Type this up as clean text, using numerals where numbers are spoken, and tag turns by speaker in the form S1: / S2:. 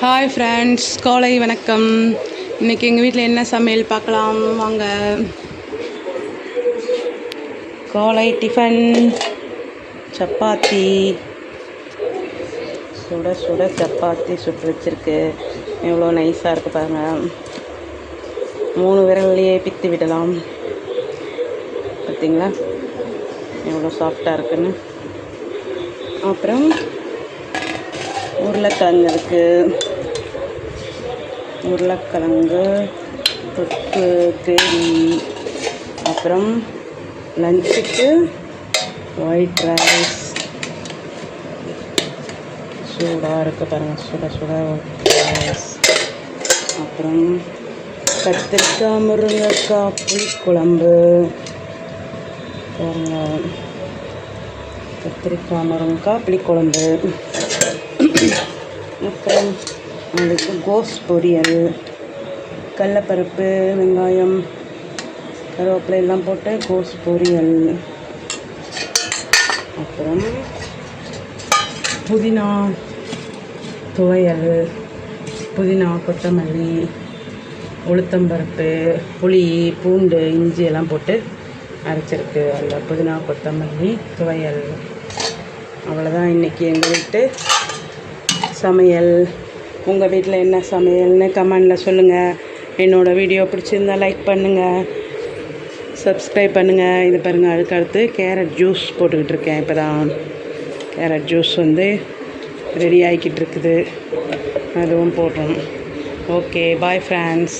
S1: Hi friends, காலை வணக்கம். இன்றைக்கி எங்கள் வீட்டில் என்ன சமையல் பார்க்கலாம் வாங்க. காலை டிஃபன் சப்பாத்தி, சுட சுட சப்பாத்தி சுட்டு வச்சுருக்கு. எவ்வளோ நைஸாக இருக்குது பாருங்கள். 3 விரல்லையே பித்து விடலாம். பார்த்திங்களா எவ்வளோ சாஃப்டாக இருக்குன்னு. அப்புறம் உருளைக்கிழங்கு இருக்குது. உருளைக்கிழங்கு தொக்கு கிரேவி. அப்புறம் லஞ்சுக்கு ஒயிட் ரைஸ் சூடாக இருக்குது பாருங்கள். சுட சுட ஒயிட் ரைஸ். அப்புறம் கத்திரிக்காய் முருங்கைக்காய் புளிக்குழம்பு பாருங்கள். கத்திரிக்காய் முருங்கைக்காய் புளிக்குழம்பு. அப்புறம் அதுக்கு கோஸ் பொரியல், கடலப்பருப்பு, வெங்காயம், கருவேப்பிலை எல்லாம் போட்டு கோஸ் பொரியல். அப்புறம் புதினா துவையல், புதினா கொத்தமல்லி, உளுத்தம்பருப்பு, புளி, பூண்டு, இஞ்சி எல்லாம் போட்டு அரைச்சிருக்கு. அந்த புதினா கொத்தமல்லி துவையல். அவ்வளோதான் இன்றைக்கி எங்கள் வீட்டு சமையல். உங்கள் வீட்டில் என்ன சமையல்னு கமெண்டில் சொல்லுங்கள். என்னோடய வீடியோ பிடிச்சிருந்தால் லைக் பண்ணுங்கள், சப்ஸ்கிரைப் பண்ணுங்கள். இது பாருங்கள், அதுக்கடுத்து கேரட் ஜூஸ் போட்டுக்கிட்டு இருக்கேன். இப்போ தான் கேரட் ஜூஸ் ரெடி ஆகிக்கிட்டு இருக்குது. அதுவும் போடுறோம். Okay, bye friends.